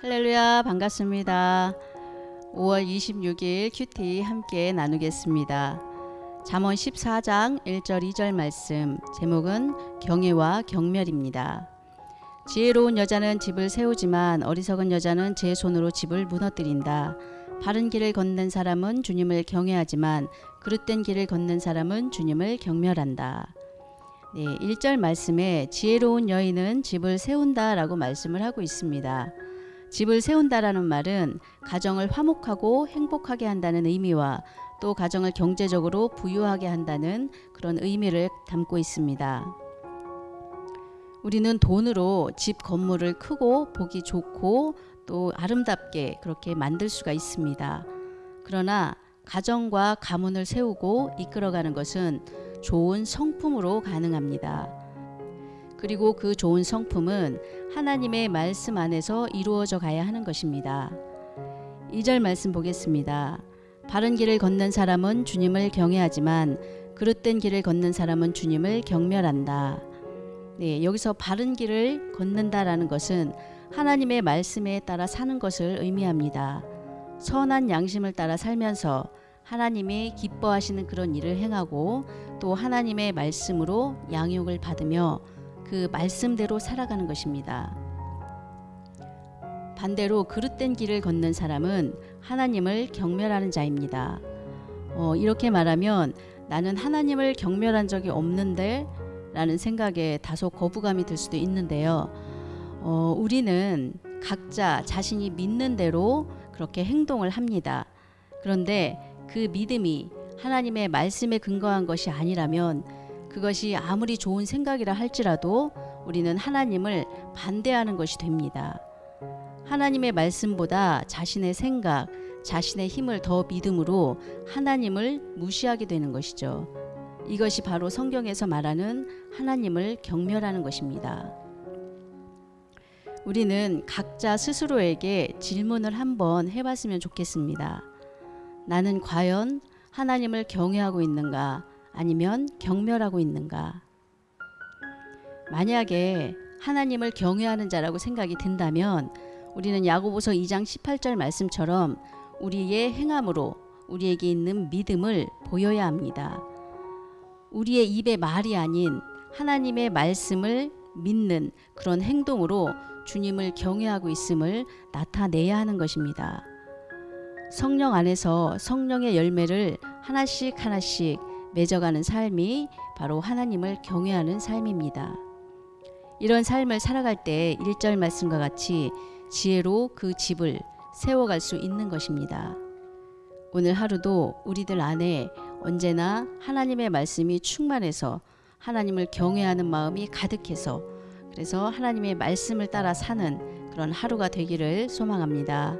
할렐루야, 반갑습니다. 5월 26일 큐티 함께 나누겠습니다. 잠언 14장 1절 2절 말씀, 제목은 경외와 경멸입니다. 지혜로운 여자는 집을 세우지만 어리석은 여자는 제 손으로 집을 무너뜨린다. 바른 길을 걷는 사람은 주님을 경외하지만 그릇된 길을 걷는 사람은 주님을 경멸한다. 네, 1절 말씀에 지혜로운 여인은 집을 세운다 라고 말씀을 하고 있습니다. 집을 세운다라는 말은 가정을 화목하고 행복하게 한다는 의미와 또 가정을 경제적으로 부유하게 한다는 그런 의미를 담고 있습니다. 우리는 돈으로 집 건물을 크고 보기 좋고 또 아름답게 그렇게 만들 수가 있습니다. 그러나 가정과 가문을 세우고 이끌어가는 것은 좋은 성품으로 가능합니다. 그리고 그 좋은 성품은 하나님의 말씀 안에서 이루어져 가야 하는 것입니다. 2절 말씀 보겠습니다. 바른 길을 걷는 사람은 주님을 경외하지만 그릇된 길을 걷는 사람은 주님을 경멸한다. 네, 여기서 바른 길을 걷는다라는 것은 하나님의 말씀에 따라 사는 것을 의미합니다. 선한 양심을 따라 살면서 하나님이 기뻐하시는 그런 일을 행하고 또 하나님의 말씀으로 양육을 받으며 그 말씀대로 살아가는 것입니다. 반대로 그릇된 길을 걷는 사람은 하나님을 경멸하는 자입니다. 이렇게 말하면 나는 하나님을 경멸한 적이 없는데 라는 생각에 다소 거부감이 들 수도 있는데요. 우리는 각자 자신이 믿는 대로 그렇게 행동을 합니다. 그런데 그 믿음이 하나님의 말씀에 근거한 것이 아니라면 그것이 아무리 좋은 생각이라 할지라도 우리는 하나님을 반대하는 것이 됩니다. 하나님의 말씀보다 자신의 생각, 자신의 힘을 더 믿음으로 하나님을 무시하게 되는 것이죠. 이것이 바로 성경에서 말하는 하나님을 경멸하는 것입니다. 우리는 각자 스스로에게 질문을 한번 해봤으면 좋겠습니다. 나는 과연 하나님을 경외하고 있는가? 아니면 경멸하고 있는가? 만약에 하나님을 경외하는 자라고 생각이 든다면 우리는 야고보서 2장 18절 말씀처럼 우리의 행함으로 우리에게 있는 믿음을 보여야 합니다. 우리의 입의 말이 아닌 하나님의 말씀을 믿는 그런 행동으로 주님을 경외하고 있음을 나타내야 하는 것입니다. 성령 안에서 성령의 열매를 하나씩 하나씩 맺어가는 삶이 바로 하나님을 경외하는 삶입니다. 이런 삶을 살아갈 때 1절 말씀과 같이 지혜로 그 집을 세워갈 수 있는 것입니다. 오늘 하루도 우리들 안에 언제나 하나님의 말씀이 충만해서 하나님을 경외하는 마음이 가득해서 그래서 하나님의 말씀을 따라 사는 그런 하루가 되기를 소망합니다.